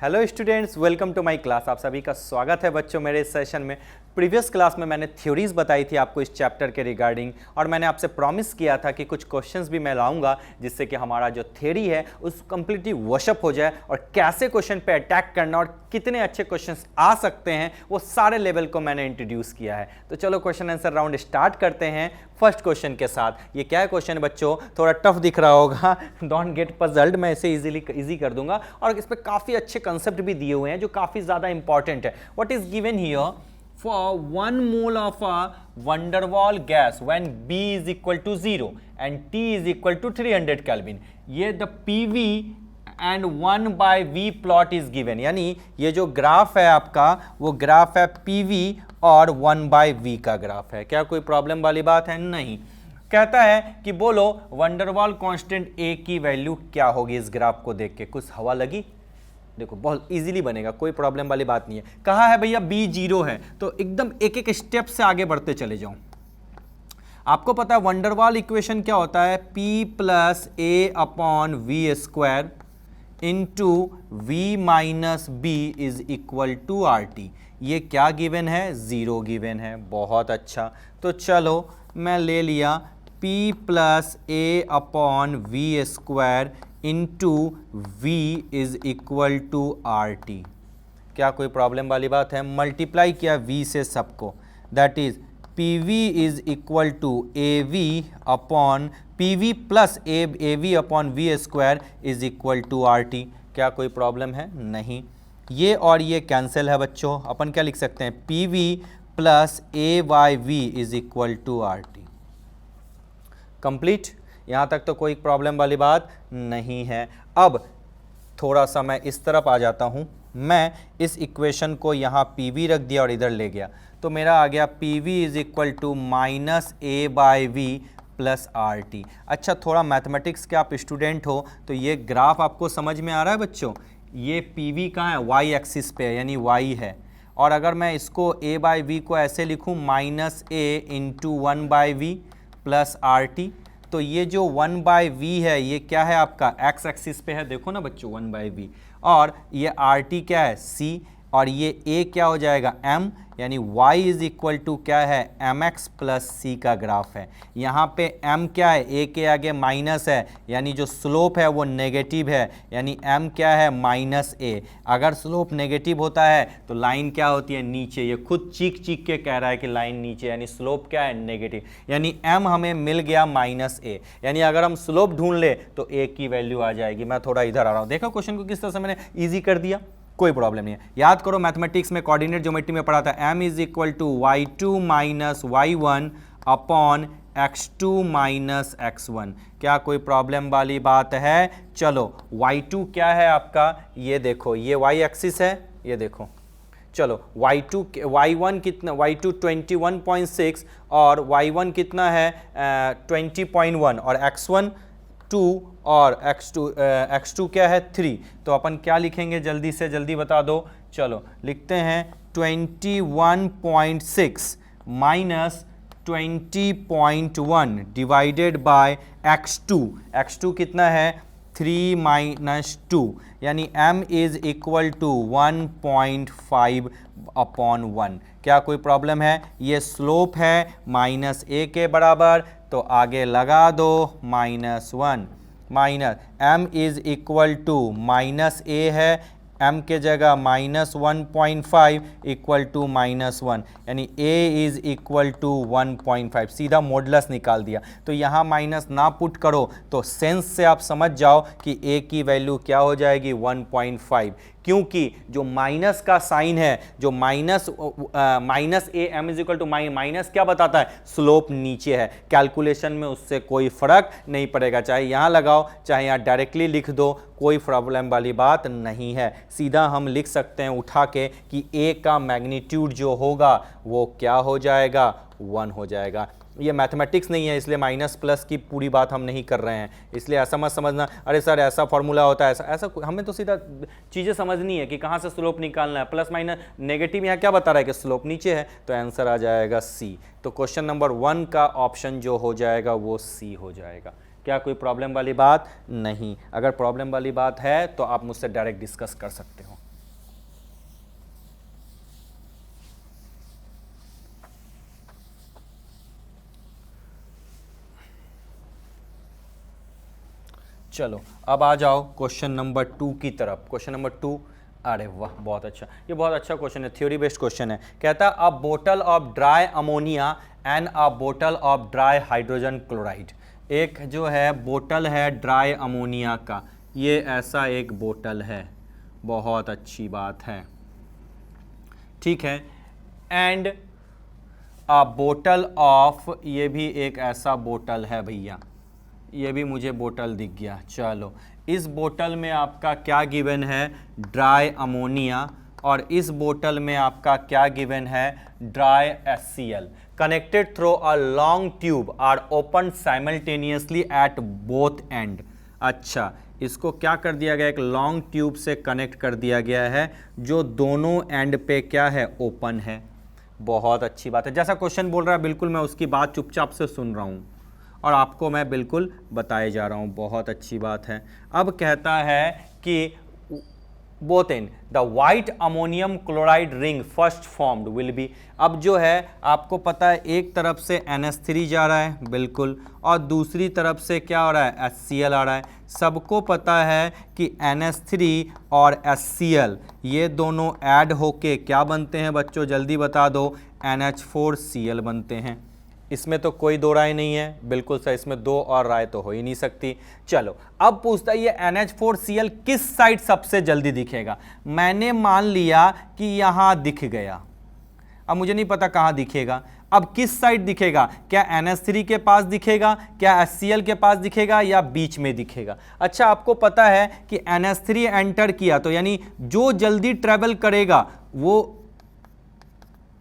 Hello students, welcome to my class. आप सभी का स्वागत है बच्चों मेरे इस सेशन में। प्रीवियस क्लास में मैंने थ्योरीज बताई थी आपको इस चैप्टर के रिगार्डिंग, और मैंने आपसे प्रॉमिस किया था कि कुछ क्वेश्चंस भी मैं लाऊंगा जिससे कि हमारा जो थ्योरी है उस कम्प्लीटली वॉशअप हो जाए, और कैसे क्वेश्चन पे अटैक करना और कितने अच्छे क्वेश्चंस आ सकते हैं वो सारे लेवल को मैंने इंट्रोड्यूस किया है। तो चलो क्वेश्चन आंसर राउंड स्टार्ट करते हैं फर्स्ट क्वेश्चन के साथ। ये क्या है क्वेश्चन बच्चों, थोड़ा टफ दिख रहा होगा, डोंट गेट पजल्ड, मैं इसे इजी कर दूंगा, और इस पे काफी अच्छे कंसेप्ट भी दिए हुए हैं जो काफी ज्यादा इंपॉर्टेंट है। What is given here? For 1 mole of a van der Waals gas when B is equal to 0 and T is equal to 300 Kelvin, ये the PV and 1 by V plot is given, यानी ये जो graph है आपका वो graph है PV और 1 by V का ग्राफ है। क्या कोई प्रॉब्लम वाली बात है? नहीं। कहता है कि बोलो van der Waals constant A की वैल्यू क्या होगी इस ग्राफ को देख के। कुछ हवा लगी? देखो बहुत इजीली बनेगा, कोई प्रॉब्लम वाली बात नहीं है। कहा है भैया B 0 है, तो एकदम एक एक स्टेप से आगे बढ़ते चले जाओ। आपको पता है van der Waals इक्वेशन क्या होता है? P plus A upon V square into V minus B is equal to RT। ये क्या गिवन है? 0 गिवन है। बहुत अच्छा, तो चलो मैं ले लिया P plus A upon V square into V is equal to RT। क्या कोई प्रॉब्लम वाली बात है? मल्टीप्लाई किया V से सबको, that is PV is equal to AV upon PV plus AV upon V square is equal to RT। क्या कोई प्रॉब्लम है? नहीं। ये और ये कैंसिल है बच्चों, अपन क्या लिख सकते हैं? PV plus AYV is equal to RT। Complete. यहाँ तक तो कोई प्रॉब्लम वाली बात नहीं है। अब थोड़ा सा मैं इस तरफ आ जाता हूँ। मैं इस इक्वेशन को यहाँ PV रख दिया और इधर ले गया, तो मेरा आ गया PV is equal to minus A by V plus RT। अच्छा, थोड़ा मैथमेटिक्स के आप स्टूडेंट हो तो ये ग्राफ आपको समझ में आ रहा है बच्चों? ये PV कहाँ है? Y एक्सिस पे है, यानी Y है। और अगर मैं इसको A बाई V को ऐसे लिखूँ minus A into 1 by V plus RT, तो ये जो 1 बाई V है ये क्या है आपका? x एक्सिस पे है, देखो ना बच्चों 1 बाई V। और ये RT क्या है? C। और ये A क्या हो जाएगा? M, यानी y इज इक्वल टू क्या है? mx प्लस C का ग्राफ है। यहाँ पे M क्या है? A के आगे माइनस है, यानी जो स्लोप है वो नेगेटिव है, यानी M क्या है? Minus A। अगर स्लोप नेगेटिव होता है तो लाइन क्या होती है? नीचे। ये खुद चीख चीख के कह रहा है कि लाइन नीचे, यानी स्लोप क्या है? नेगेटिव, यानी M हमें मिल गया माइनस A। यानी अगर हम स्लोप ढूंढ ले तो A की वैल्यू आ जाएगी। मैं थोड़ा इधर आ रहा हूँ, देखो क्वेश्चन को किस तरह से मैंने ईजी कर दिया। कोई प्रॉब्लम नहीं है। याद करो मैथमेटिक्स में कोऑर्डिनेट ज्योमेट्री में पढ़ा था, m is equal to y2 minus y1 upon x2 minus x1। क्या कोई प्रॉब्लम वाली बात है? चलो y2 क्या है आपका? ये देखो, ये y एक्सिस है, ये देखो। चलो y1 कितना? y2 21.6 और y1 कितना है? 20.1 और x1 2 और x2 क्या है? 3। तो अपन क्या लिखेंगे? जल्दी से जल्दी बता दो। चलो लिखते हैं 21.6 माइनस 20.1 डिवाइडेड बाय x2 कितना है? 3 माइनस 2, यानी m is equal to 1.5 upon 1। क्या कोई प्रॉब्लम है? ये स्लोप है माइनस A के बराबर, तो आगे लगा दो minus 1। Minus m is equal to minus A है, m के जगह माइनस 1.5 इक्वल टू माइनस 1, यानी a इज इक्वल टू 1.5। सीधा मॉडुलस निकाल दिया। तो यहाँ माइनस ना पुट करो तो सेंस से आप समझ जाओ कि a की वैल्यू क्या हो जाएगी? 1.5, क्योंकि जो माइनस का साइन है, जो minus A m is equal to minus क्या बताता है? स्लोप नीचे है। कैलकुलेशन में उससे कोई फर्क नहीं पड़ेगा, चाहे यहाँ लगाओ चाहे यहाँ डायरेक्टली लिख दो, कोई प्रॉब्लम वाली बात नहीं है। सीधा हम लिख सकते हैं उठा के कि A का मैग्नीट्यूड जो होगा वो क्या हो जाएगा? 1 हो जाएगा। ये मैथमेटिक्स नहीं है, इसलिए माइनस प्लस की पूरी बात हम नहीं कर रहे हैं, इसलिए ऐसा मत समझना अरे सर ऐसा फॉर्मूला होता है, ऐसा हमें तो सीधा चीज़ें समझनी है कि कहाँ से स्लोप निकालना है। प्लस माइनस नेगेटिव यहाँ क्या बता रहा है कि स्लोप नीचे है, तो आंसर आ जाएगा सी। तो क्वेश्चन नंबर 1 का ऑप्शन जो हो जाएगा वो सी हो जाएगा। क्या कोई प्रॉब्लम वाली बात नहीं? अगर प्रॉब्लम वाली बात है तो आप मुझसे डायरेक्ट डिस्कस कर सकते हो। चलो अब आ जाओ क्वेश्चन नंबर 2 की तरफ। क्वेश्चन नंबर 2, अरे वाह बहुत अच्छा, ये बहुत अच्छा क्वेश्चन है, थ्योरी बेस्ड क्वेश्चन है। कहता है अ बोतल ऑफ ड्राई अमोनिया एंड अ बोतल ऑफ ड्राई हाइड्रोजन क्लोराइड। एक जो है बोतल है ड्राई अमोनिया का, ये ऐसा एक बोतल है, बहुत अच्छी बात है, ठीक है। एंड अ बोतल ऑफ, ये भी एक ऐसा बोतल है भैया, ये भी मुझे बोतल दिख गया। चलो इस बोतल में आपका क्या गिवन है, ड्राई अमोनिया, और इस बोतल में आपका क्या गिवन है, dry HCl connected through a long tube are open simultaneously at both end. अच्छा, इसको क्या कर दिया गया, एक लॉन्ग ट्यूब से कनेक्ट कर दिया गया है जो दोनों एंड पे क्या है, ओपन है। बहुत अच्छी बात है, जैसा क्वेश्चन बोल रहा है बिल्कुल मैं उसकी बात चुपचाप से सुन रहा हूँ और आपको मैं बिल्कुल बताए जा रहा हूँ, बहुत अच्छी बात है। अब कहता है कि both in the white ammonium chloride ring first formed will be. अब जो है आपको पता है एक तरफ से NH3 जा रहा है बिल्कुल, और दूसरी तरफ से क्या हो रहा है, HCl आ रहा है। सबको पता है कि NH3 और HCl ये दोनों ऐड होके क्या बनते हैं बच्चों, जल्दी बता दो, NH4Cl बनते हैं। इसमें तो कोई दो राय नहीं है, बिल्कुल सही, इसमें दो और राय तो हो ही नहीं सकती। चलो अब पूछता है ये NH4Cl किस साइड सबसे जल्दी दिखेगा। मैंने मान लिया कि यहां दिख गया, अब मुझे नहीं पता कहां दिखेगा, अब किस साइड दिखेगा, क्या NH3 के पास दिखेगा, क्या HCl के पास दिखेगा, या बीच में दिखेगा। अच्छा आपको पता है कि NH3 एंटर किया तो यानी जो जल्दी ट्रेवल करेगा वो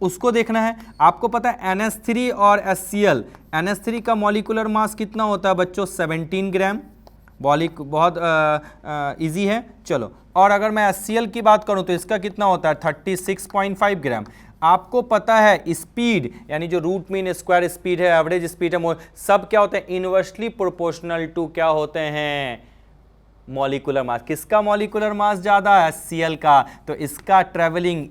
उसको देखना है। आपको पता है NH3 और HCl, NH3 का मॉलिक्यूलर मास कितना होता है बच्चों, 17 ग्राम, बहुत इजी है। चलो, और अगर मैं HCl की बात करूं तो इसका कितना होता है, 36.5 ग्राम। आपको पता है स्पीड, यानी जो रूट मीन स्क्वायर स्पीड है, एवरेज स्पीड है, सब क्या होते हैं, इनवर्सली प्रोपोर्शनल टू क्या होते हैं, मॉलिक्यूलर मास। किसका मॉलिक्यूलर मास ज्यादा है, HCl का, तो इसका ट्रेवलिंग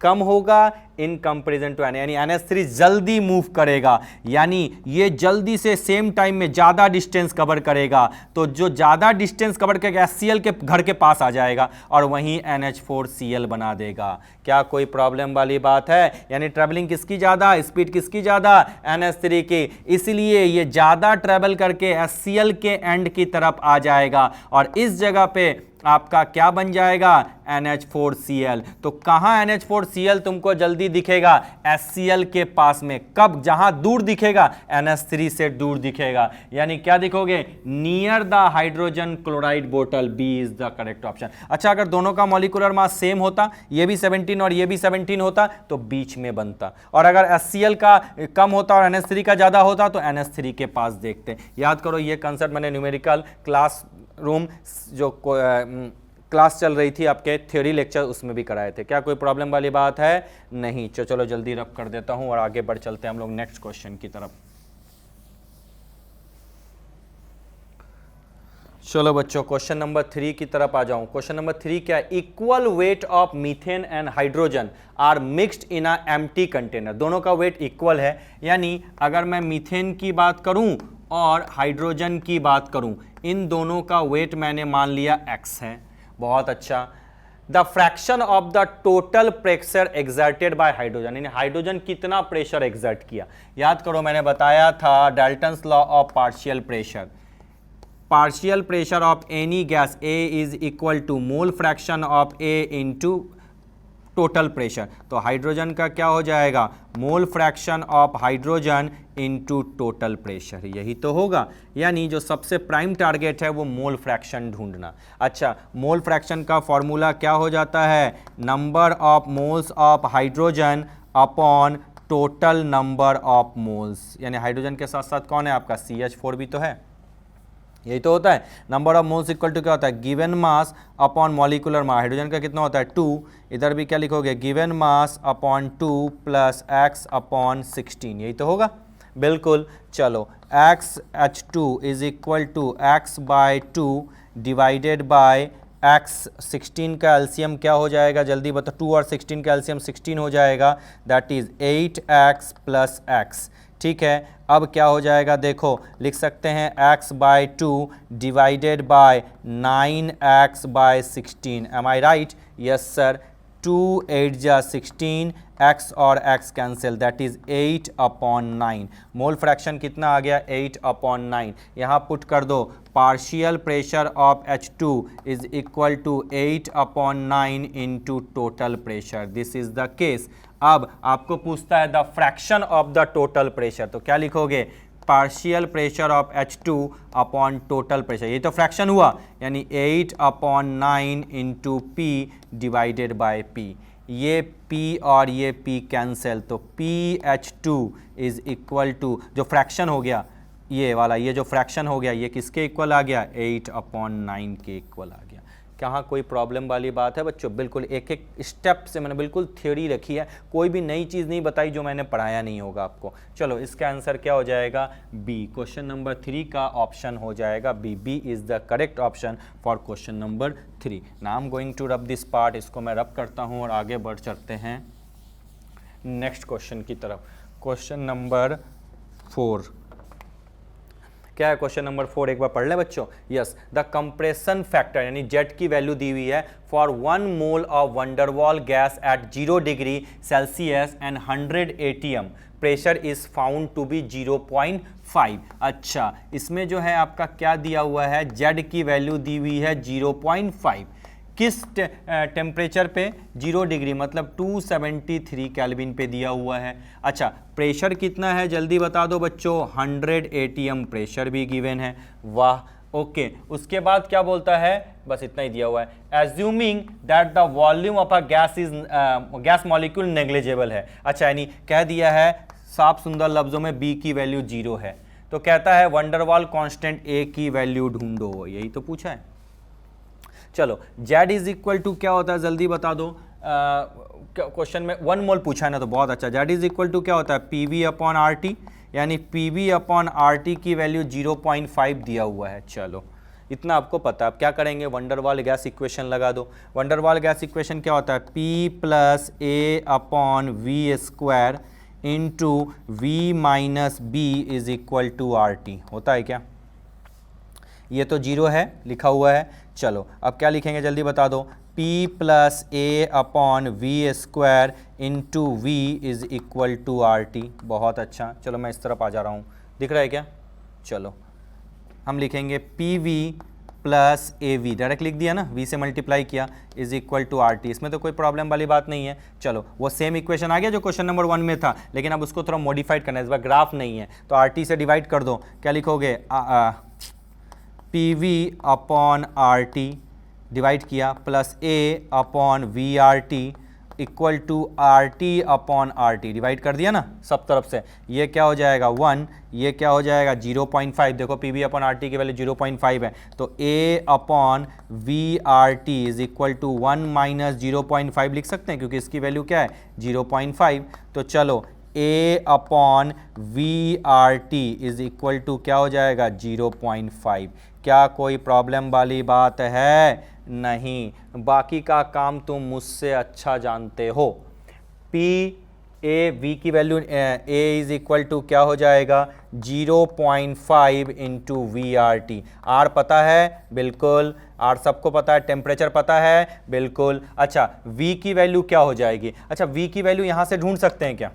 कम होगा इन कंपेरिजन टू यानी NH3 जल्दी मूव करेगा, यानी ये जल्दी से सेम टाइम में ज्यादा डिस्टेंस कवर करेगा, तो जो ज्यादा डिस्टेंस कवर करेगा HCl के घर के पास आ जाएगा और वहीं NH4Cl बना देगा। क्या कोई प्रॉब्लम वाली बात है, यानी ट्रैवलिंग किसकी ज्यादा, स्पीड किसकी ज्यादा, NH3 की, इसलिए ये ज्यादा ट्रैवल करके HCl के एंड की तरफ आ जाएगा और इस जगह पे आपका क्या बन जाएगा, NH4Cl। तो कहां NH4Cl तुमको जल्दी दिखेगा, HCl के पास में। कब, जहां दूर दिखेगा, NH3 से दूर दिखेगा, यानी क्या दिखोगे, नियर द हाइड्रोजन क्लोराइड बोतल, B is the correct option. अच्छा अगर दोनों का मॉलिक्यूलर मास सेम होता, ये भी 17 और ये भी 17 होता, तो बीच में बनता, और अगर HCl का कम होता और NH3 का ज्यादा होता तो NH3 के पास देखते। याद करो ये कंसेप्ट मैंने न्यूमेरिकल क्लास रूम जो क्लास चल रही थी आपके थ्योरी लेक्चर, उसमें भी कराए थे। क्या कोई प्रॉब्लम वाली बात है, नहीं। चलो जल्दी रब कर देता हूं और आगे बढ़ चलते हैं हम लोग नेक्स्ट क्वेश्चन की तरफ। चलो बच्चों क्वेश्चन नंबर 3 की तरफ आ जाऊं। क्वेश्चन नंबर 3 क्या है, equal weight of methane and hydrogen are mixed in a empty container. दोनों का वेट इक्वल है, यानी अगर मैं मीथेन की बात करूं और हाइड्रोजन की बात करूं, इन दोनों का वेट मैंने मान लिया x है। बहुत अच्छा। The fraction of the total pressure exerted by hydrogen, यानी हाइड्रोजन कितना प्रेशर एक्सर्ट किया। याद करो मैंने बताया था Dalton's law of partial pressure. Partial pressure of any gas A is equal to mole fraction of A into total pressure. तो hydrogen का क्या हो जाएगा, mole fraction of hydrogen into total pressure, यही तो होगा। यानी जो सबसे प्राइम टारगेट है वो मोल फ्रैक्शन ढूंढना। अच्छा मोल फ्रैक्शन का फॉर्मूला क्या हो जाता है, number of moles of hydrogen upon total number of moles, यानी हाइड्रोजन के साथ साथ कौन है आपका CH4 भी तो है, यही तो होता है। Number of moles equal to क्या होता है, given mass upon molecular mass. Hydrogen का कितना होता है 2, इधर भी क्या लिखोगे, given mass upon 2 plus x upon 16, यही तो होगा, बिल्कुल। चलो XH2 is equal to x by 2 divided by x, 16 का एलसीएम क्या हो जाएगा जल्दी बताओ, 2 और 16 का एलसीएम 16 हो जाएगा, that is 8x plus x। ठीक है। अब क्या हो जाएगा, देखो लिख सकते हैं x/2 divided by 9x/16। Am I right? Yes sir. 2 8 जा 16, x और x cancel, that is 8/9। Mole fraction कितना आ गया, 8/9। यहाँ पुट कर दो, partial pressure of H2 is equal to 8/9 into total pressure. This is the case. अब आपको पूछता है the fraction of the total pressure, तो क्या लिखोगे, partial pressure of H2 upon total pressure. ये तो फ्रैक्शन हुआ, यानी 8/9 into P divided by P। ये P और ये P कैंसिल, तो PH2 इज इक्वल टू, जो फ्रैक्शन हो गया ये वाला, ये जो फ्रैक्शन हो गया ये किसके इक्वल आ गया, 8/9 के इक्वल आ गया। कहाँ कोई प्रॉब्लम वाली बात है बच्चों? बिल्कुल एक एक स्टेप से मैंने बिल्कुल थ्योरी रखी है, कोई भी नई चीज़ नहीं बताई जो मैंने पढ़ाया नहीं होगा आपको। चलो इसका आंसर क्या हो जाएगा, बी। क्वेश्चन नंबर 3 का ऑप्शन हो जाएगा B. B is the correct option for question number 3। Now I am going to rub this part, इसको मैं रब करता हूँ और आगे बढ़ चलते हैं नेक्स्ट क्वेश्चन की तरफ। क्वेश्चन नंबर 4 क्या है? क्वेश्चन नंबर 4 एक बार पढ़ लें बच्चों। यस, द कंप्रेशन फैक्टर यानी जेट की वैल्यू दी हुई है for 1 mole of van der Waals gas at 0 degree Celsius and 100 ATM pressure is found to be 0.5। अच्छा, इसमें जो है आपका क्या दिया हुआ है, जेड की वैल्यू दी हुई है 0.5। किस टेम्परेचर पे, 0 डिग्री मतलब 273 केल्विन पे दिया हुआ है। अच्छा, प्रेशर कितना है जल्दी बता दो बच्चों, 100 ATM प्रेशर भी गिवन है। वाह, ओके। उसके बाद क्या बोलता है, बस इतना ही दिया हुआ है, assuming that the volume of a gas molecule negligible है। अच्छा, यानी कह दिया है साफ सुंदर लफ्जों में बी की वैल्यू 0 है, तो कहता है वंडरवॉल कांस्टेंट ए की वैल्यू ढूंढो, यही तो पूछा है। चलो, जेड इज इक्वल टू क्या होता है जल्दी बता दो। क्वेश्चन में 1 मोल पूछा है ना, तो बहुत अच्छा। जेड इज इक्वल टू क्या होता है, PV अपॉन RT, यानी PV अपॉन RT की वैल्यू 0.5 दिया हुआ है। चलो इतना आपको पता है। अब क्या करेंगे, वंडरवॉल गैस इक्वेशन लगा दो। वंडरवॉल गैस इक्वेशन क्या होता है, P + A upon V² into V - B is equal to RT होता है क्या? ये तो 0 है लिखा हुआ है। चलो अब क्या लिखेंगे जल्दी बता दो, P + A upon V² into V is equal to RT। बहुत अच्छा, चलो मैं इस तरफ आ जा रहा हूँ, दिख रहा है क्या? चलो हम लिखेंगे PV + AV, डायरेक्ट लिख दिया ना, V से मल्टीप्लाई किया, इज इक्वल टू RT। इसमें तो कोई प्रॉब्लम वाली बात नहीं है। चलो वो सेम इक्वेशन आ गया जो क्वेश्चन नंबर 1 में था, लेकिन अब उसको थोड़ा मॉडिफाइड करना है, इस बार ग्राफ नहीं है, तो RT से डिवाइड कर दो। क्या लिखोगे, PV अपॉन RT डिवाइड किया plus A upon VRT equal to RT upon RT divide कर दिया ना सब तरफ से। ये क्या हो जाएगा 1, ये क्या हो जाएगा 0.5। देखो PV अपॉन RT की वैल्यू 0.5 है, तो A upon VRT is equal to 1 - 0.5 लिख सकते हैं, क्योंकि इसकी वैल्यू क्या है 0.5। तो चलो A upon VRT is equal to क्या हो जाएगा 0.5। क्या कोई प्रॉब्लम वाली बात है? नहीं, बाकी का काम तुम मुझसे अच्छा जानते हो। P A V की value A is equal to क्या हो जाएगा 0.5 इंटू VRT। R पता है, बिल्कुल R सबको पता है। टेम्परेचर पता है, बिल्कुल। अच्छा, V की वैल्यू क्या हो जाएगी? अच्छा, V की वैल्यू यहाँ से ढूंढ सकते हैं क्या?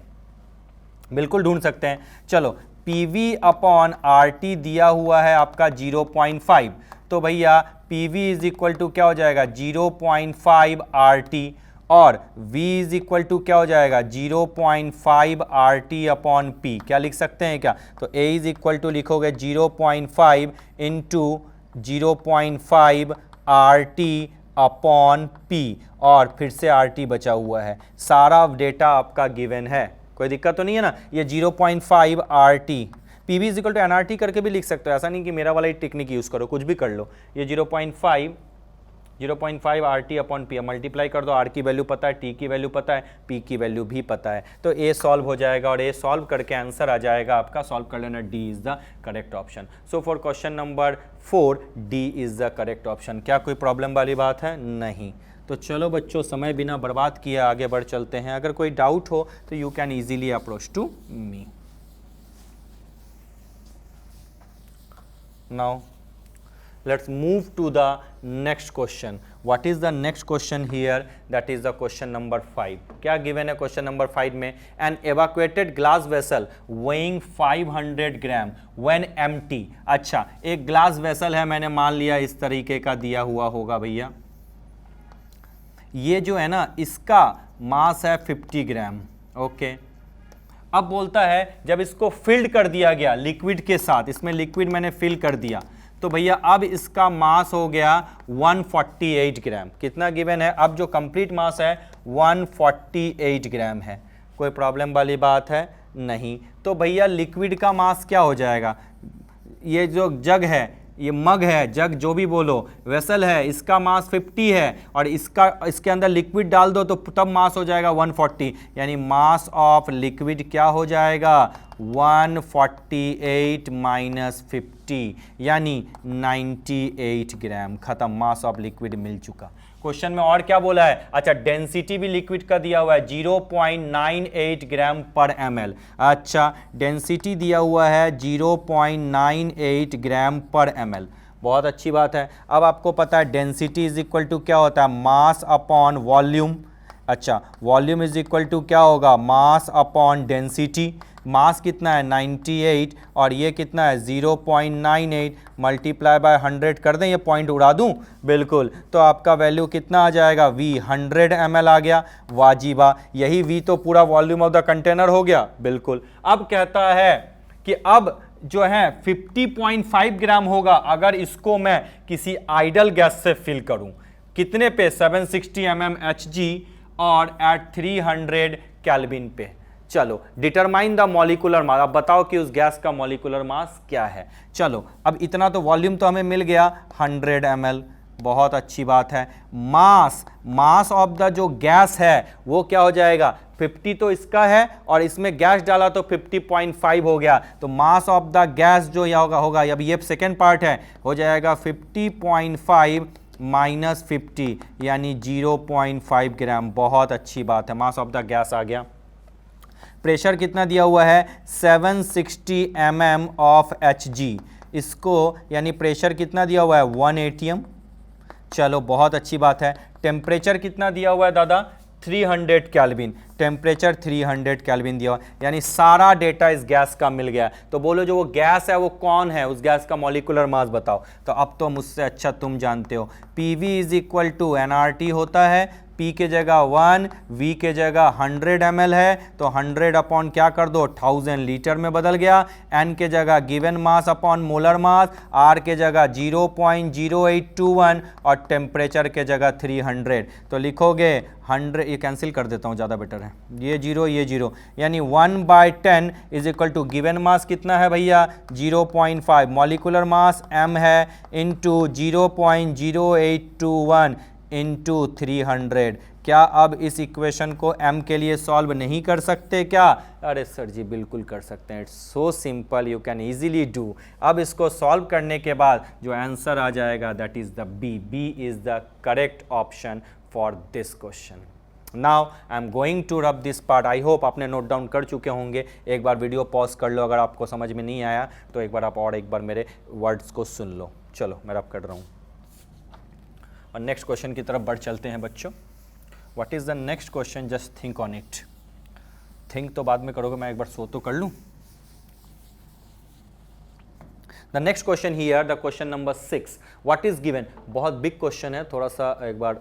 बिल्कुल ढूंढ सकते हैं। चलो PV अपॉन RT दिया हुआ है आपका 0.5, तो भैया PV इज इक्वल टू क्या हो जाएगा 0.5 RT और V इज इक्वल टू क्या हो जाएगा 0.5 RT अपॉन P। क्या लिख सकते हैं क्या? तो A इज इक्वल टू लिखोगे 0.5 इंटू 0.5 RT अपॉन P और फिर से RT बचा हुआ है। सारा डेटा आपका गिवन है, कोई दिक्कत तो नहीं है ना। ये 0.5 RT, PV is equal to NRT करके भी लिख सकते हो, ऐसा नहीं कि मेरा वाला ही टेक्निक यूज़ करो, कुछ भी कर लो। ये 0.5 RT अपॉन P मल्टीप्लाई कर दो। R की वैल्यू पता है, T की वैल्यू पता है, P की वैल्यू भी पता है, तो A सॉल्व हो जाएगा और A सॉल्व करके आंसर आ जाएगा आपका। सॉल्व कर लेना, D is the correct option. So for question number 4 D is the correct option. क्या कोई प्रॉब्लम वाली बात है? नहीं। तो चलो बच्चों, समय बिना बर्बाद किए आगे बढ़ चलते हैं। अगर कोई डाउट हो तो you can easily approach to me. Now let's move to the next question. What is the next question here? That is the question number 5. क्या given है question number 5 में? An evacuated glass vessel weighing 500 gram when empty. अच्छा, एक glass vessel है, मैंने मान लिया इस तरीके का दिया हुआ होगा भैया। ये जो है ना, इसका मास है 50 ग्राम। ओके, अब बोलता है जब इसको फिल्ड कर दिया गया लिक्विड के साथ, इसमें लिक्विड मैंने फिल कर दिया, तो भैया अब इसका मास हो गया 148 ग्राम। कितना गिवन है? अब जो कंप्लीट मास है 148 ग्राम है। कोई प्रॉब्लम वाली बात है? नहीं। तो भैया लिक्विड का मास क्या हो जाएगा? ये जो जग है, ये मग है, जग जो भी बोलो, वेसल है, इसका मास 50 है और इसके अंदर लिक्विड डाल दो तो तब मास हो जाएगा 140, यानी मास ऑफ लिक्विड क्या हो जाएगा? 148 माइनस 50 यानी 98 ग्राम। खत्म, मास ऑफ लिक्विड मिल चुका। क्वेश्चन में और क्या बोला है? अच्छा, डेंसिटी भी लिक्विड का दिया हुआ है 0.98 ग्राम पर ml। अच्छा, डेंसिटी दिया हुआ है 0.98 ग्राम पर ml। बहुत अच्छी बात है। अब आपको पता है डेंसिटी इज इक्वल टू क्या होता है? Mass upon volume. अच्छा, वॉल्यूम इज इक्वल टू क्या होगा? Mass upon density. मास कितना है? 98 और ये कितना है? 0.98 मल्टीप्लाई बाय 100 कर दें, ये पॉइंट उड़ा दूं? बिल्कुल। तो आपका वैल्यू कितना आ जाएगा? V 100 ml आ गया। वाजिबा, यही V तो पूरा वॉल्यूम ऑफ द कंटेनर हो गया। बिल्कुल। अब कहता है कि अब जो है 50.5 ग्राम होगा अगर इसको मैं किसी आइडल गैस से फिल करूं। कितने पे? 760 mmHg और एट 300 केल्विन पे। चलो, डिटरमाइन द मॉलिक्यूलर मास। अब बताओ कि उस गैस का मॉलिक्यूलर मास क्या है। चलो, अब इतना तो वॉल्यूम तो हमें मिल गया 100 ml। बहुत अच्छी बात है। मास ऑफ द जो गैस है वो क्या हो जाएगा? 50 तो इसका है और इसमें गैस डाला तो 50.5 हो गया। तो मास ऑफ द गैस जो होगा अब ये सेकेंड पार्ट है, हो जाएगा 50.5 माइनस 50 यानी 0.5 ग्राम। बहुत अच्छी बात है, मास ऑफ द गैस आ गया। प्रेशर कितना दिया हुआ है? 760 mm ऑफ Hg। इसको यानी प्रेशर कितना दिया हुआ है? 1 atm। चलो, बहुत अच्छी बात है। टेम्परेचर कितना दिया हुआ है दादा? 300 केल्विन। टेम्परेचर 300 केल्विन दिया हुआ, यानी सारा डेटा इस गैस का मिल गया। तो बोलो जो वो गैस है वो कौन है? उस गैस का मॉलिक्यूलर मास बताओ। तो अब तो मुझसे अच्छा तुम जानते हो, PV is equal to nRT होता है। P के जगह 1, V के जगह 100 ml है तो 100 अपॉन क्या कर दो? 1000 लीटर में बदल गया। N के जगह गिवन मास अपॉन मोलर मास, R के जगह 0.0821 और टेम्परेचर के जगह 300। तो लिखोगे 100, ये कैंसिल कर देता हूँ, ज़्यादा बेटर है। ये 0 यानी 1/10 is equal to given mass कितना है भैया? 0.5। मॉलिक्यूलर मास m है इंटू 0.0821 इंटू 300। क्या अब इस इक्वेशन को m के लिए सॉल्व नहीं कर सकते क्या? अरे सर जी बिल्कुल कर सकते हैं। It's so simple, you can easily do. अब इसको सॉल्व करने के बाद जो आंसर आ जाएगा that is the B is the correct option for this question. Now I am going to rub this part. I hope आपने नोट डाउन कर चुके होंगे। एक बार वीडियो पॉज कर लो, अगर आपको समझ में नहीं आया तो एक बार आप और एक बार मेरे वर्ड्स को सुन लो। चलो, मैं रब कर रहा हूँ और नेक्स्ट क्वेश्चन की तरफ बढ़ चलते हैं बच्चों। What is the next question? Just think on it. Think तो बाद में करोगे, मैं एक बार सो तो कर लूँ। The next question here, the question number 6। What is given? बहुत बिग क्वेश्चन है, थोड़ा सा एक बार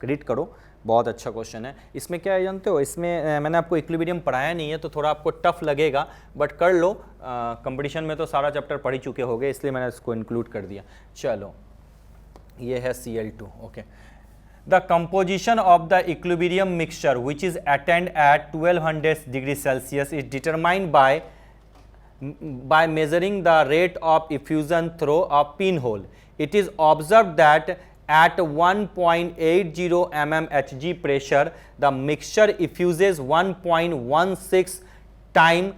रीड करो। बहुत अच्छा क्वेश्चन है। इसमें क्या है जानते हो? इसमें मैंने आपको इक्विलिब्रियम पढ़ाया नहीं है तो थोड़ा आपको टफ लगेगा, बट कर लो। कंपटीशन में तो सारा चैप्टर पढ़ ही चुके होगे, इसलिए मैंने इसको इंक्लूड कर दिया। चलो, ये है Cl2। Okay, the composition of the equilibrium mixture which is attend at 1200 degree Celsius is determined by measuring the rate of effusion through a pinhole. It is observed that at 1.80 mmHg pressure, the mixture effuses 1.16 time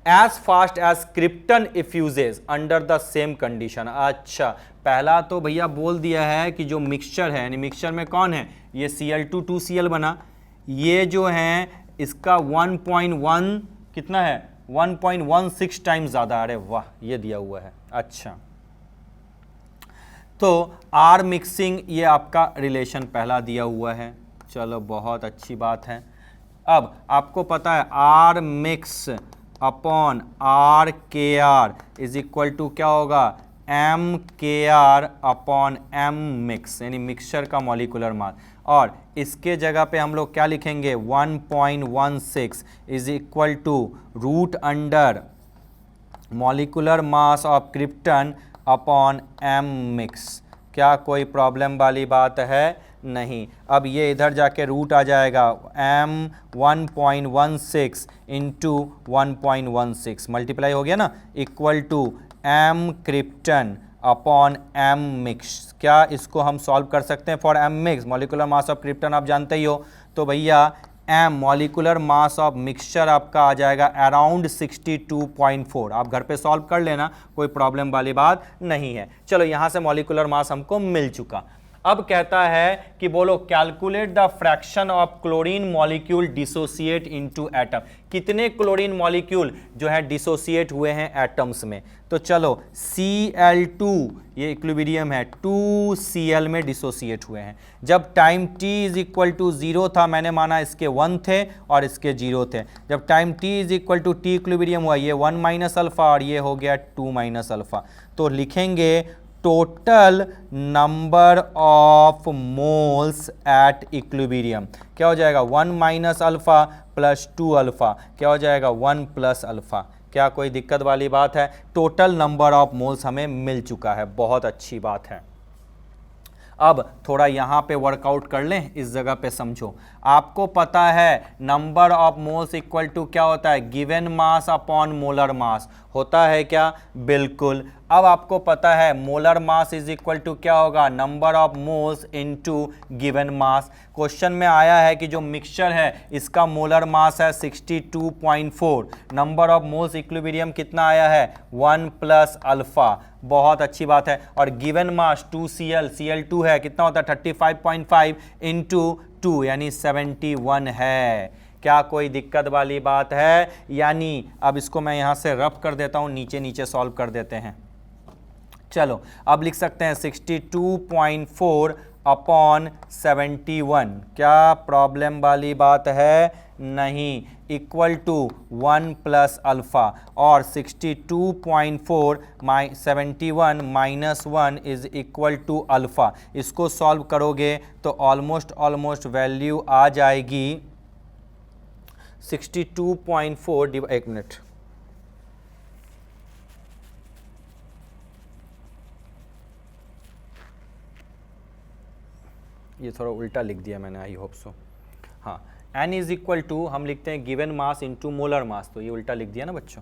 as fast as krypton effuses under the same condition. अच्छा, पहला तो भैया बोल दिया है कि जो mixture है, यानी मिक्सचर में कौन है? ये Cl2 2Cl बना, ये जो है इसका 1.1 कितना है? 1.16 टाइम ज़्यादा। अरे वाह, ये दिया हुआ है। अच्छा, तो आर मिक्सिंग ये आपका रिलेशन पहला दिया हुआ है, चलो बहुत अच्छी बात है। अब आपको पता है R mix upon R K R is equal to क्या होगा, M K R upon M mix, यानी मिक्सचर का मॉलिक्यूलर मास। और इसके जगह पे हम लोग क्या लिखेंगे, 1.16 is equal to root under molecular mass of krypton upon M mix. क्या कोई प्रॉब्लम वाली बात है? नहीं। अब ये इधर जाके रूट आ जाएगा, m 1.16 इंटू 1.16 मल्टीप्लाई हो गया ना, equal to m krypton upon m mix. क्या इसको हम सॉल्व कर सकते हैं for m mix? Molecular mass of krypton आप जानते ही हो, तो भैया m molecular mass of mixture आपका आ जाएगा अराउंड 62.4। आप घर पे सॉल्व कर लेना, कोई प्रॉब्लम वाली बात नहीं है। चलो यहाँ से मॉलिक्यूलर मास हमको मिल चुका। अब कहता है कि बोलो calculate the fraction of chlorine molecule dissociate into atom. कितने क्लोरीन मॉलिक्यूल जो है डिसोसिएट हुए हैं एटम्स में? तो चलो Cl2 ये इक्विलिब्रियम है, 2Cl में डिसोसिएट हुए हैं। जब time t is equal to 0 था, मैंने माना इसके 1 थे और इसके 0 थे। जब time t is equal to t equilibrium हुआ, ये 1 माइनस अल्फा और ये हो गया 2 माइनस अल्फा। तो लिखेंगे total number of moles at equilibrium. क्या हो जाएगा, 1 माइनस अल्फा प्लस 2 अल्फा, क्या हो जाएगा 1 प्लस अल्फा। क्या कोई दिक्कत वाली बात है? टोटल नंबर ऑफ मोल्स हमें मिल चुका है, बहुत अच्छी बात है। अब थोड़ा यहाँ पे वर्कआउट कर लें, इस जगह पे समझो। आपको पता है number of moles equal to क्या होता है, given mass upon molar mass होता है क्या? बिल्कुल। अब आपको पता है molar mass is equal to क्या होगा, number of moles into given mass. Question में आया है कि जो मिक्सचर है इसका मोलर मास है 62.4, नंबर ऑफ मोल्स इक्विलिब्रियम कितना आया है, 1 प्लस अल्फा। बहुत अच्छी बात है। और गिवन मास 2Cl, Cl2 है, कितना होता है 35.5 इंटू 2 यानी 71 है। क्या कोई दिक्कत वाली बात है? यानी अब इसको मैं यहाँ से रफ कर देता हूँ, नीचे नीचे सॉल्व कर देते हैं। चलो अब लिख सकते हैं 62.4 अपॉन 71। क्या प्रॉब्लम वाली बात है? नहीं। इक्वल टू 1 प्लस अल्फा, और 62.4 71 minus 1 is equal to alpha. इसको सॉल्व करोगे तो ऑलमोस्ट वैल्यू आ जाएगी 62.4 एक मिनट, ये थोड़ा उल्टा लिख दिया मैंने, आई होप सो। हाँ, n इज इक्वल टू हम लिखते हैं given mass into molar mass, तो ये उल्टा लिख दिया ना बच्चों।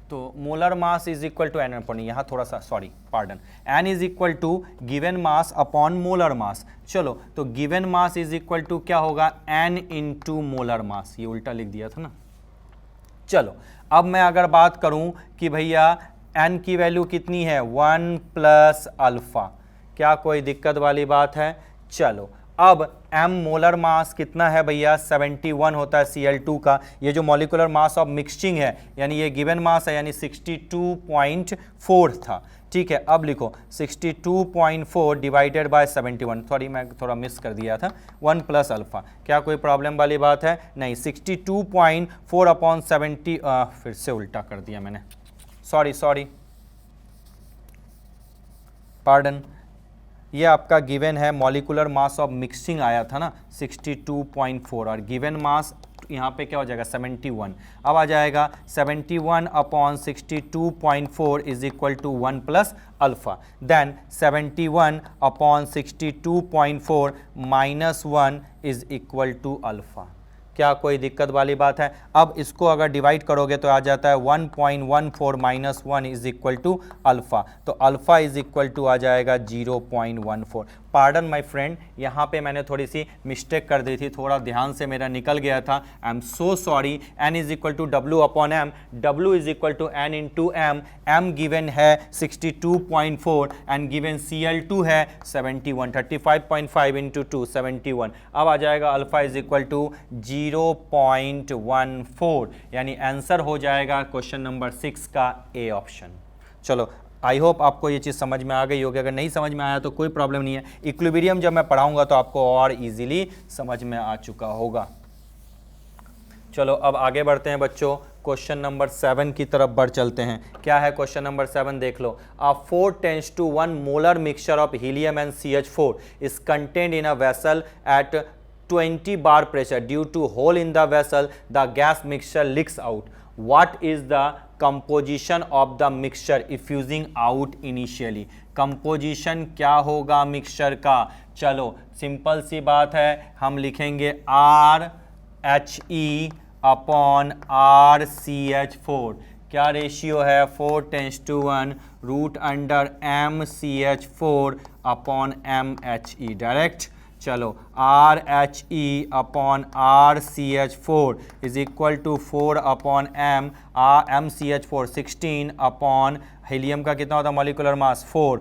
तो molar mass is equal to N upon, यहाँ थोड़ा सा sorry pardon, N is equal to given mass upon molar mass. चलो तो given mass is equal to क्या होगा, एन इंटू मोलर मास, ये उल्टा लिख दिया था ना। चलो अब मैं अगर बात करूं कि भैया एन की वैल्यू कितनी है, 1 प्लस अल्फा। क्या कोई दिक्कत वाली बात है? चलो अब m मोलर मास कितना है भैया, 71 होता है Cl2 का। ये जो मॉलिक्यूलर मास ऑफ मिक्सिंग है यानी ये गिवन मास है, यानी 62.4 था। ठीक है, अब लिखो 62.4 डिवाइडेड बाय 71, सॉरी मैं थोड़ा मिस कर दिया था, 1 प्लस अल्फा। क्या कोई प्रॉब्लम वाली बात है? नहीं। 62.4 अपॉन 70, फिर से उल्टा कर दिया मैंने, सॉरी पार्डन। ये आपका गिवन है, मॉलिक्यूलर मास ऑफ मिक्सिंग आया था ना 62.4, और गिवन मास यहाँ पे क्या हो जाएगा 71। अब आ जाएगा 71 upon 62.4 is equal to 1 plus alpha. Then 71 upon 62.4 minus 1 is equal to alpha. क्या कोई दिक्कत वाली बात है? अब इसको अगर डिवाइड करोगे तो आ जाता है 1.14 minus 1 is equal to alpha, तो अल्फा इज इक्वल टू आ जाएगा 0.14। पार्डन माय फ्रेंड, यहाँ पे मैंने थोड़ी सी मिस्टेक कर दी थी, थोड़ा ध्यान से मेरा निकल गया था, I am so sorry. n is equal to W upon M, W is equal to n into M. M given है 62.4 एंड गिवन Cl2 है 71, 35.5 इंटू 2 71। अब आ जाएगा अल्फा इज इक्वल टू 0.14, यानी आंसर हो जाएगा क्वेश्चन नंबर 6 का A option. चलो आई होप आपको ये चीज़ समझ में आ गई होगी। अगर नहीं समझ में आया तो कोई प्रॉब्लम नहीं है, इक्विलिब्रियम जब मैं पढ़ाऊंगा तो आपको और इजीली समझ में आ चुका होगा। चलो अब आगे बढ़ते हैं बच्चों, क्वेश्चन नंबर 7 की तरफ बढ़ चलते हैं। क्या है क्वेश्चन नंबर 7, देख लो। अ 4:1 molar mixture of helium and CH4 is contained in a vessel eight 20 bar pressure. Due to hole in the vessel, the gas mixture leaks out. What is the composition of the mixture effusing out initially? Composition क्या होगा mixture का? चलो simple सी बात है, हम लिखेंगे RHE upon RCH4। क्या ratio है? 4:1 root under MCH4 upon MHE direct. चलो RHE upon RCH4 is equal to 4 upon MCH4 16 upon helium का कितना होता है मॉलिक्यूलर मास? 4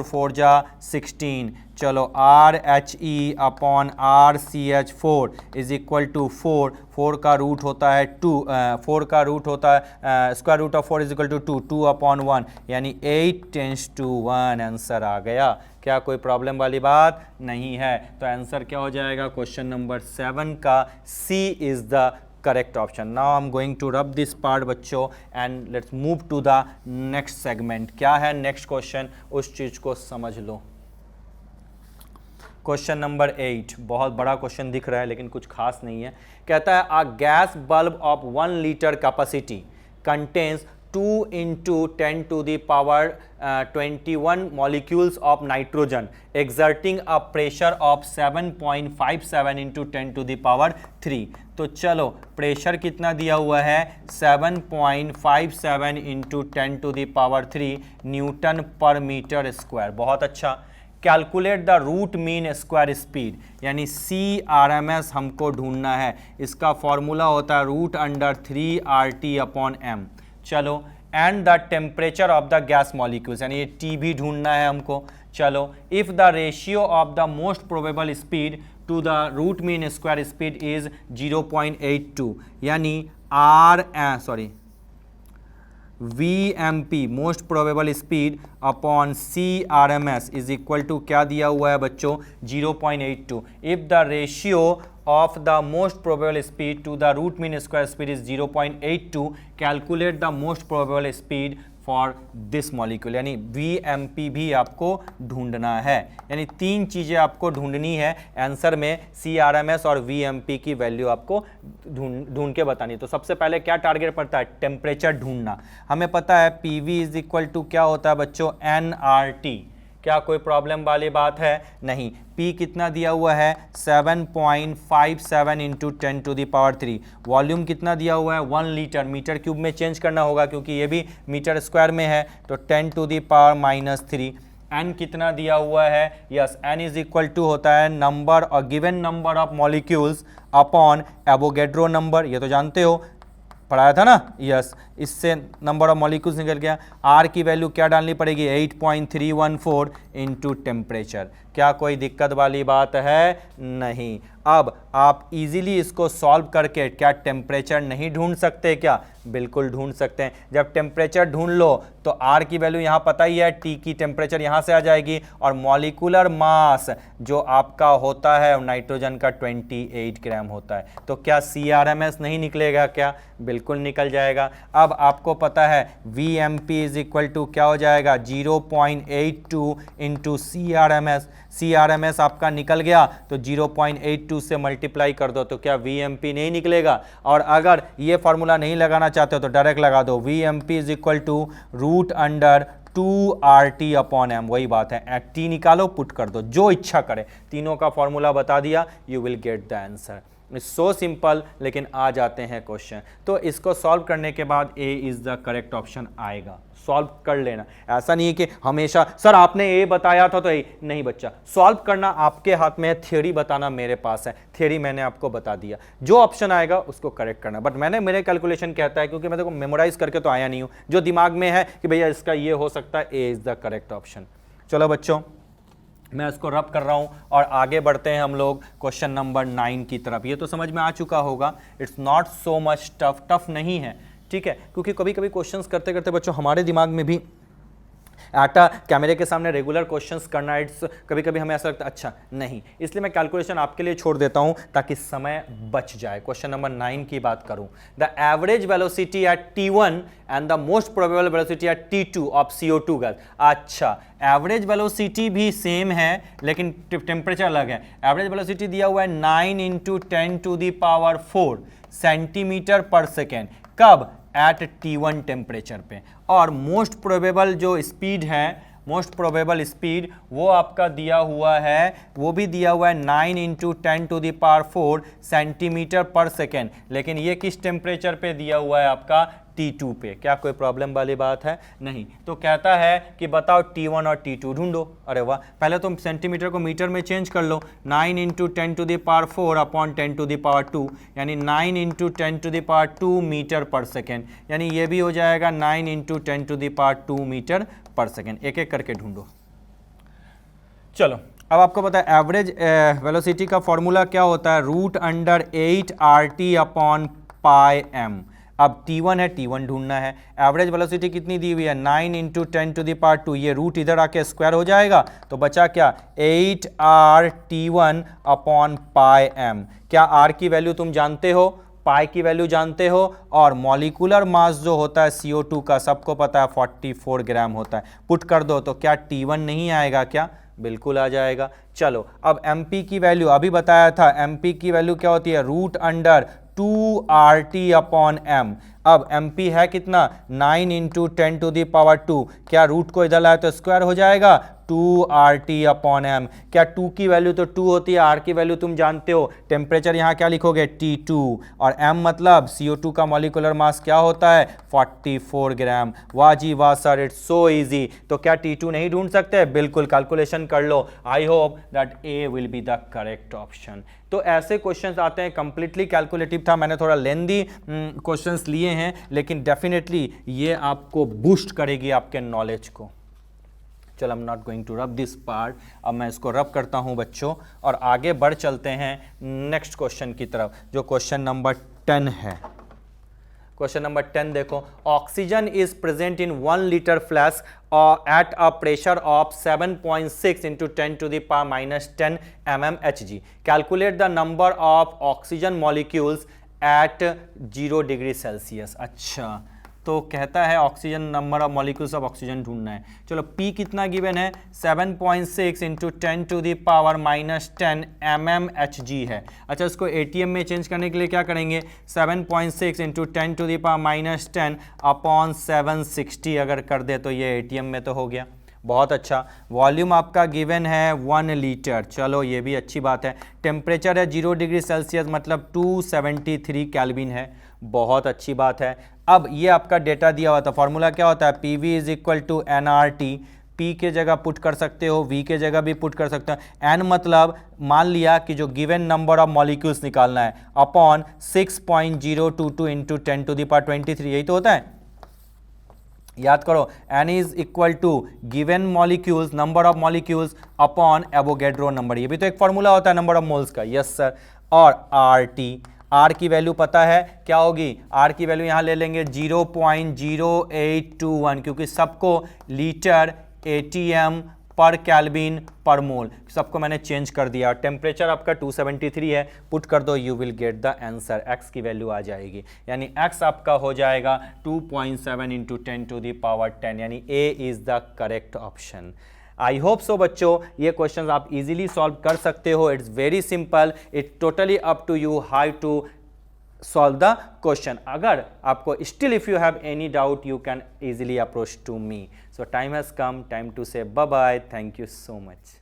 4 जा 16। चलो RHE upon RCH4 is equal to 4 का रूट होता है 2, 4 का रूट होता है square root of 4 is equal to 2 upon 1 यानी 8:1 आंसर आ गया। क्या कोई प्रॉब्लम वाली बात नहीं है? तो आंसर क्या हो जाएगा क्वेश्चन नंबर 7 का? C is the correct option. Now I am going to rub this part बच्चों and let's move to the next segment. क्या है नेक्स्ट क्वेश्चन, उस चीज को समझ लो। क्वेश्चन नंबर 8 बहुत बड़ा क्वेश्चन दिख रहा है लेकिन कुछ खास नहीं है। कहता है a gas bulb of 1 litre capacity contains 2 × 10⁻21 molecules of nitrogen exerting a pressure of 7.57 × 10⁻3। तो चलो प्रेशर कितना दिया हुआ है? 7.57 × 10⁻3 न्यूटन पर मीटर स्क्वायर। बहुत अच्छा। Calculate the root mean square speed, यानी CRMS हमको ढूंढना है। इसका फॉर्मूला होता है root under 3RT upon m। चलो and the temperature of the gas molecules, यानी ये T भी ढूंढना है हमको। चलो if the ratio of the most probable speed to the root mean square speed is 0.82 यानी VMP most probable speed upon CRMS is equal to क्या दिया हुआ है बच्चों? 0.82। If the ratio of the most probable speed to the root mean square speed is 0.82, calculate the most probable speed for this molecule, यानी VMP भी आपको ढूंढना है। यानी 3 चीज़ें आपको ढूंढनी है आंसर में, CRMS और VMP की वैल्यू आपको ढूंढ के बतानी। तो सबसे पहले क्या टारगेट पड़ता है? टेम्परेचर ढूंढना। हमें पता है PV इज इक्वल टू क्या होता है बच्चों? nRT। क्या कोई प्रॉब्लम वाली बात है? नहीं। P कितना दिया हुआ है? 7.57 × 10⁻3। वॉल्यूम कितना दिया हुआ है? 1 लीटर। मीटर क्यूब में चेंज करना होगा क्योंकि ये भी मीटर स्क्वायर में है, तो 10⁻³ n कितना दिया हुआ है? Yes, n is equal to होता है नंबर और given number of molecules upon Avogadro number. ये तो जानते हो, पढ़ाया था ना। यस, इससे नंबर ऑफ मॉलिक्यूल्स निकल गया। R की वैल्यू क्या डालनी पड़ेगी? 8.314 × टेम्परेचर। क्या कोई दिक्कत वाली बात है? नहीं। अब आप इजीली इसको सॉल्व करके क्या टेम्परेचर नहीं ढूंढ सकते क्या? बिल्कुल ढूंढ सकते हैं। जब टेम्परेचर ढूंढ लो तो R की वैल्यू यहाँ पता ही है, T की टेम्परेचर यहाँ से आ जाएगी, और मॉलिक्यूलर मास जो आपका होता है नाइट्रोजन का 28 ग्राम होता है। तो क्या CRMS नहीं निकलेगा क्या? बिल्कुल निकल जाएगा। अब आपको पता है VMP इज इक्वल टू क्या हो जाएगा? 0.82 × CRMS। CRMS आपका निकल गया तो 0.82 से मल्टीप्लाई कर दो, तो क्या VMP नहीं निकलेगा? और अगर ये फार्मूला नहीं लगाना चाहते हो तो डायरेक्ट लगा दो, VMP is equal to root under 2RT upon m। वही बात है, T निकालो, पुट कर दो, जो इच्छा करे। तीनों का फॉर्मूला बता दिया, you will get the answer. So simple. लेकिन आ जाते हैं क्वेश्चन। तो इसको सॉल्व करने के बाद A is the correct option आएगा। सॉल्व कर लेना, ऐसा नहीं है कि हमेशा सर आपने A बताया था तो A नहीं। बच्चा सॉल्व करना आपके हाथ में है, थ्योरी बताना मेरे पास है। थ्योरी मैंने आपको बता दिया, जो ऑप्शन आएगा उसको करेक्ट करना। बट मेरे कैलकुलेशन कहता है, क्योंकि मैं देखो मेमोराइज करके तो आया नहीं हूं, जो दिमाग में है कि भैया इसका ये हो सकता है, A is the correct option. चलो बच्चों, मैं इसको रब कर रहा हूं और आगे बढ़ते हैं हम लोग क्वेश्चन नंबर 9 की तरफ। ये तो समझ में आ चुका होगा, it's not so much tough नहीं है, ठीक है। क्योंकि कभी कभी क्वेश्चंस करते करते बच्चों हमारे दिमाग में भी एटा कैमरे के सामने रेगुलर क्वेश्चंस करना इट्स कभी कभी हमें ऐसा लगता है अच्छा नहीं, इसलिए मैं कैलकुलेशन आपके लिए छोड़ देता हूं ताकि समय बच जाए। क्वेश्चन नंबर 9 की बात करूं, the average velocity at T1 and the most probable velocity at T2 of CO2 gas. अच्छा, एवरेज वेलोसिटी भी सेम है लेकिन टेम्परेचर अलग है। एवरेज वेलोसिटी दिया हुआ है 9 × 10⁴ सेंटीमीटर पर सेकेंड, कब? एट T1 टेम्परेचर पे। और मोस्ट प्रोबेबल जो स्पीड है, मोस्ट प्रोबेबल स्पीड वो आपका दिया हुआ है, वो भी दिया हुआ है 9 × 10⁴ सेंटीमीटर पर सेकेंड, लेकिन ये किस टेम्परेचर पे दिया हुआ है आपका? T2 पे। क्या कोई प्रॉब्लम वाली बात है? नहीं। तो कहता है कि बताओ T1 और T2 ढूंढो। अरे वाह, पहले तुम सेंटीमीटर को मीटर में चेंज कर लो। 9 × 10⁴ अपॉन 10⁻², यानी 9 × 10⁻² मीटर पर सेकेंड, यानी ये भी हो जाएगा 9 × 10⁻² मीटर पर सेकेंड। एक एक करके ढूंढो। चलो, अब आपको पता है एवरेज वेलोसिटी का फॉर्मूला क्या होता है? √8RT upon πm। अब T1 है, T1 ढूंढना है। एवरेज वेलोसिटी कितनी दी हुई है? 9 × 10⁻²। ये रूट इधर आके स्क्वायर हो जाएगा तो बचा क्या? 8RT1 upon πm। क्या R की वैल्यू तुम जानते हो, पाई की वैल्यू जानते हो, और मॉलिक्यूलर मास जो होता है CO2 का सबको पता है 44 ग्राम होता है। पुट कर दो तो क्या T1 नहीं आएगा क्या? बिल्कुल आ जाएगा। चलो, अब MP की वैल्यू अभी बताया था, MP की वैल्यू क्या होती है? √2RT upon m। अब MP है कितना? 9 × 10⁻²। क्या रूट को इधर लाए तो स्क्वायर हो जाएगा? 2RT upon m। क्या 2 की वैल्यू तो 2 होती है, R की वैल्यू तुम जानते हो। टेम्परेचर यहाँ क्या लिखोगे? T2, और m मतलब CO2 का मॉलिक्यूलर मास क्या होता है? 44 ग्राम। वाह जी वाह सर, इट्स सो इजी। तो क्या T2 नहीं ढूंढ सकते? बिल्कुल, कैलकुलेशन कर लो। I hope that A will be the correct option. तो ऐसे क्वेश्चंस आते हैं, कंप्लीटली कैलकुलेटिव था, मैंने थोड़ा लेंदी क्वेश्चंस लिए हैं, लेकिन डेफिनेटली ये आपको बूस्ट करेगी आपके नॉलेज को। चलो, I am not going to rub this part. अब मैं इसको रब करता हूं बच्चों, और आगे बढ़ चलते हैं नेक्स्ट क्वेश्चन की तरफ, जो क्वेश्चन नंबर 10 है। क्वेश्चन नंबर 10 देखो, oxygen is present in 1 litre flask at a pressure of 7.6 × 10⁻⁻10 mmHg। Calculate the number of oxygen molecules at 0 degree Celsius. अच्छा, तो कहता है oxygen, number of molecules of oxygen ढूंढना है। चलो, P कितना गिवन है? 7.6 × 10⁻⁻10 mmHg है। अच्छा, इसको ATM में चेंज करने के लिए क्या करेंगे? 7.6 × 10⁻10 अपॉन 760 अगर कर दे तो ये ATM में तो हो गया। बहुत अच्छा। वॉल्यूम आपका गिवन है 1 लीटर। चलो, ये भी अच्छी बात है। टेम्परेचर है 0 डिग्री सेल्सियस, मतलब 273 केल्विन है। बहुत अच्छी बात है। अब ये आपका डेटा दिया हुआ था, फॉर्मूला क्या होता है? PV = nRT। P के जगह पुट कर सकते हो, V के जगह भी पुट कर सकते हो। N मतलब मान लिया कि जो गिवन नंबर ऑफ मॉलिक्यूल्स निकालना है, अपॉन 6.022 × 10⁻23, यही तो होता है। याद करो, N is equal to given molecules, number of molecules upon Avogadro number. ये भी तो एक फॉर्मूला होता है नंबर ऑफ मोल्स का। Yes sir. और RT, R की वैल्यू पता है क्या होगी? R की वैल्यू यहाँ ले लेंगे 0.0821, क्योंकि सबको लीटर, ATM पर केल्विन पर मोल सबको मैंने चेंज कर दिया। टेम्परेचर आपका 273 है, पुट कर दो, you will get the answer. x की वैल्यू आ जाएगी, यानी x आपका हो जाएगा 2.7 × 10⁻10, यानी A is the correct option. I hope so बच्चों, ये क्वेश्चंस आप इजीली सॉल्व कर सकते हो। It's very simple, it's totally up to you how to solve the question. अगर आपको still if you have any doubt you can easily approach to me. So time has come, time to say bye bye. Thank you so much.